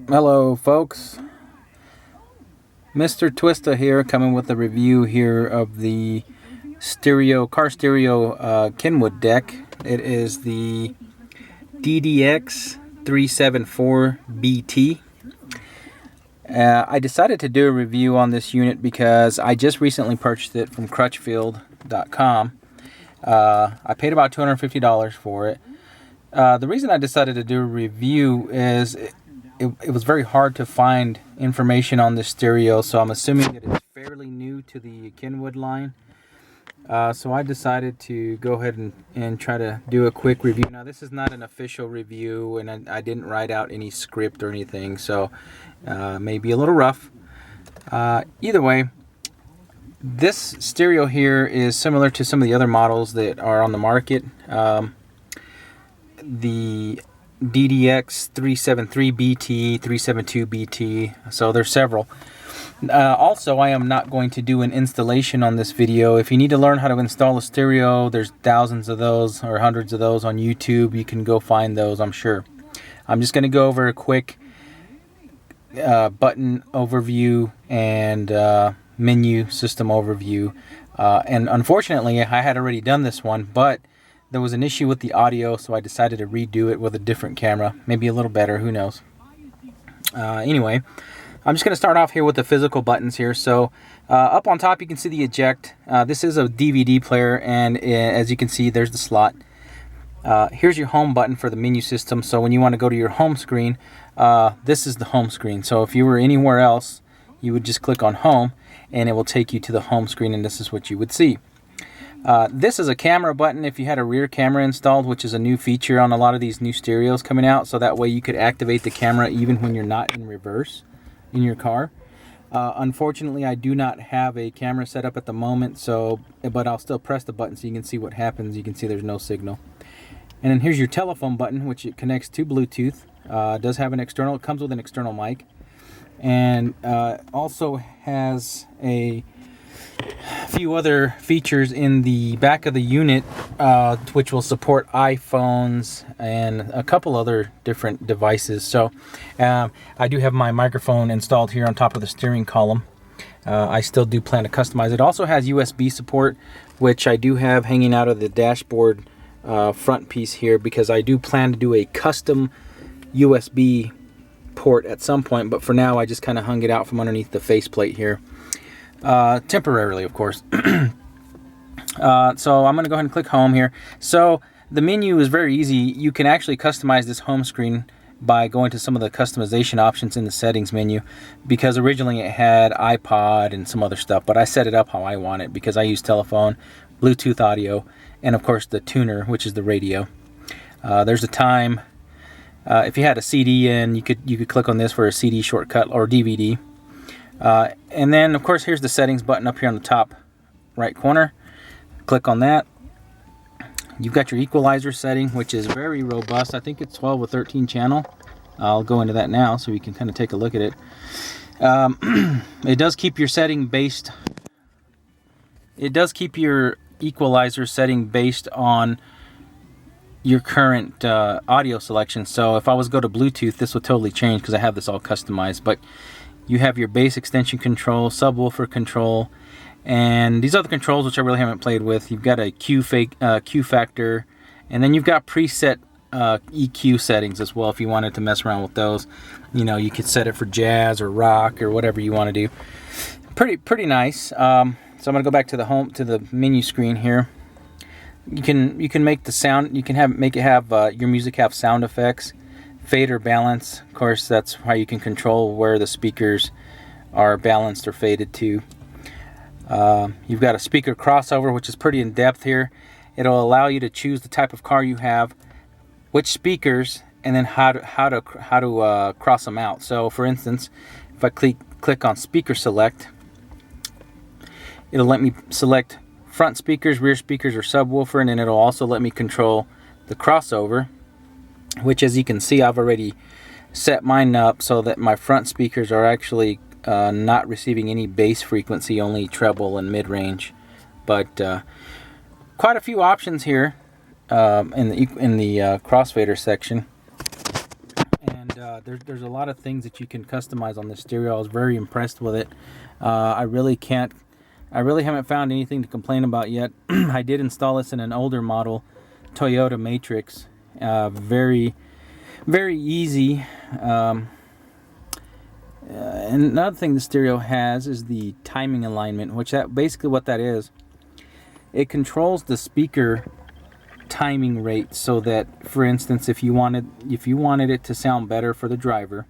Hello folks, Mr. Twista here, coming with a review here of the car stereo Kenwood deck. It is the DDX374BT. I decided to do a review on this unit because I just recently purchased it from Crutchfield.com. I paid about $250 for it. The reason I decided to do a review is it was very hard to find information on this stereo, so I'm assuming that it's fairly new to the Kenwood line. So I decided to go ahead and try to do a quick review. Now, this is not an official review, and I didn't write out any script or anything, so maybe a little rough. Either way, this stereo here is similar to some of the other models that are on the market. The DDX373BT, 372BT, so there's several. Also, I am not going to do an installation on this video. If you need to learn how to install a stereo, there's thousands of those or hundreds of those on YouTube. You can go find those, I'm sure. I'm just going to go over a quick button overview and menu system overview. And unfortunately, I had already done this one, but there was an issue with the audio, so I decided to redo it with a different camera. Maybe a little better, who knows. Anyway, I'm just going to start off here with the physical buttons here. So up on top you can see the eject. This is a DVD player, and as you can see, there's the slot. Here's your home button for the menu system. So when you want to go to your home screen, this is the home screen. So if you were anywhere else, you would just click on home and it will take you to the home screen, and this is what you would see. This is a camera button if you had a rear camera installed, which is a new feature on a lot of these new stereos coming out, so that way you could activate the camera even when you're not in reverse in your car. Unfortunately, I do not have a camera set up at the moment, but I'll still press the button so you can see what happens. You can see there's no signal. And then here's your telephone button, which it connects to Bluetooth. It does have it comes with an external mic, and also has a few other features in the back of the unit, which will support iPhones and a couple other different devices. So I do have my microphone installed here on top of the steering column. I still do plan to customize it. It also has USB support, which I do have hanging out of the dashboard front piece here, because I do plan to do a custom USB port at some point, but for now I just kind of hung it out from underneath the faceplate here. Temporarily, of course. So I'm going to go ahead and click home here. So the menu is very easy. You can actually customize this home screen by going to some of the customization options in the settings menu, because originally it had iPod and some other stuff, but I set it up how I want it because I use telephone, Bluetooth audio, and of course the tuner, which is the radio. There's a time. If you had a CD in, you could click on this for a CD shortcut or DVD. And then of course here's the settings button up here on the top right corner. Click on that. You've got your equalizer setting, which is very robust. I think it's 12 or 13 channel. I'll go into that now so we can kind of take a look at it. It does keep your setting based. It does keep your equalizer setting based on your current audio selection. So if I was to go to Bluetooth, this would totally change because I have this all customized. But you have your bass extension control, subwoofer control, and these other controls, which I really haven't played with. You've got a Q factor, and then you've got preset EQ settings as well if you wanted to mess around with those. You know, you could set it for jazz or rock or whatever you want to do. Pretty nice. So I'm gonna go back to the menu screen here. You can make the sound. You can make it have your music have sound effects. Fade or balance, of course, that's how you can control where the speakers are balanced or faded to. You've got a speaker crossover, which is pretty in depth here. It'll allow you to choose the type of car you have, which speakers, and then how to cross them out. So, for instance, if I click on speaker select, it'll let me select front speakers, rear speakers, or subwoofer, and then it'll also let me control the crossover, which, as you can see, I've already set mine up so that my front speakers are actually not receiving any bass frequency, only treble and mid-range. But quite a few options here in the crossfader section. And there's a lot of things that you can customize on this stereo. I was very impressed with it. I really haven't found anything to complain about yet. I did install this in an older model, Toyota Matrix. Very easy. And another thing the stereo has is the timing alignment, which basically what that is. It controls the speaker timing rate so that, for instance, if you wanted it to sound better for the driver,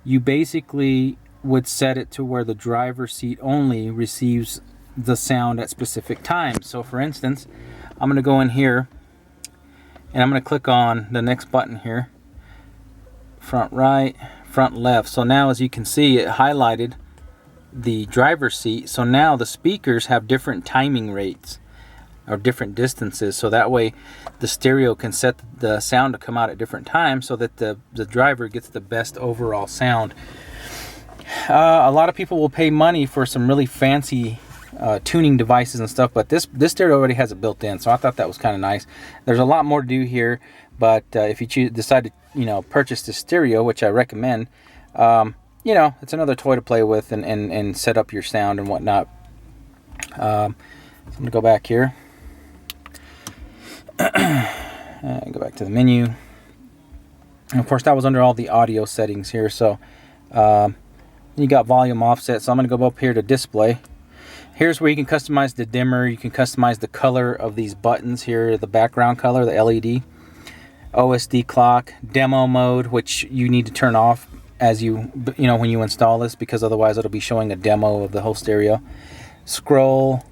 you basically would set it to where the driver's seat only receives the sound at specific times. So for instance, I'm going to go in here and I'm going to click on the next button here, front right, front left. So now, as you can see, it highlighted the driver's seat. So now the speakers have different timing rates or different distances, so that way the stereo can set the sound to come out at different times so that the driver gets the best overall sound. A lot of people will pay money for some really fancy tuning devices and stuff, but this stereo already has it built in, so I thought that was kind of nice. There's a lot more to do here, but if you decide to purchase this stereo, which I recommend, it's another toy to play with and set up your sound and whatnot. So I'm gonna go back here. Go back to the menu. And of course, that was under all the audio settings here. So you got volume offset. So I'm gonna go up here to display. Here's where you can customize the dimmer. You can customize the color of these buttons here, the background color, the LED. OSD clock, demo mode, which you need to turn off as when you install this, because otherwise it'll be showing a demo of the whole stereo. Scroll.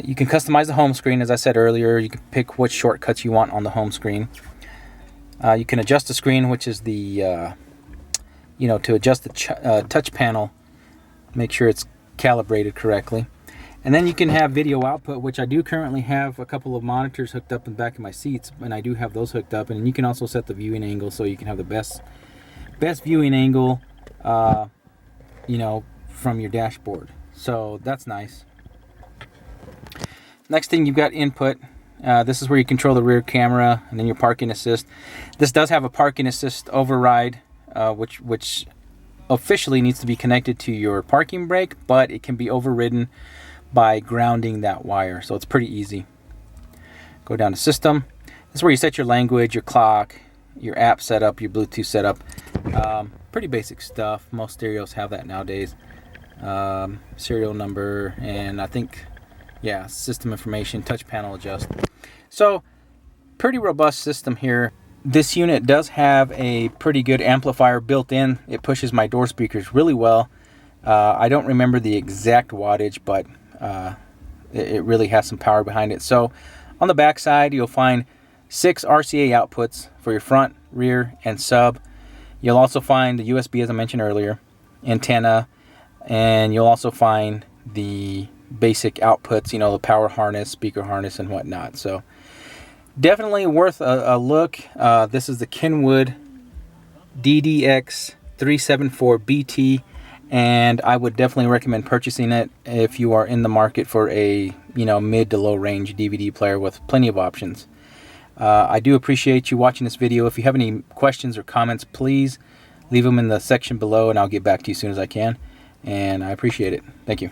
You can customize the home screen, as I said earlier. You can pick which shortcuts you want on the home screen. You can adjust the screen, which is the to adjust the touch panel, make sure it's calibrated correctly. And then you can have video output, which I do currently have a couple of monitors hooked up in the back of my seats, and I do have those hooked up. And you can also set the viewing angle so you can have the best viewing angle, from your dashboard. So that's nice. Next thing, you've got input. This is where you control the rear camera and then your parking assist. This does have a parking assist override, which officially needs to be connected to your parking brake, but it can be overridden by grounding that wire, so it's pretty easy. Go down to system. This is where you set your language, your clock, your app setup, your Bluetooth setup. Pretty basic stuff. Most stereos have that nowadays. Serial number, and I think, yeah, system information, touch panel adjust. So pretty robust system here. This unit does have a pretty good amplifier built in. It pushes my door speakers really well. I don't remember the exact wattage, but it really has some power behind it. So on the back side, you'll find 6 RCA outputs for your front, rear, and sub. You'll also find the USB, as I mentioned earlier, antenna, and you'll also find the basic outputs, the power harness, speaker harness, and whatnot. So definitely worth a look. This is the Kenwood DDX374BT, and I would definitely recommend purchasing it if you are in the market for a mid to low range DVD player with plenty of options. I do appreciate you watching this video. If you have any questions or comments, please leave them in the section below and I'll get back to you as soon as I can. And I appreciate it. Thank you.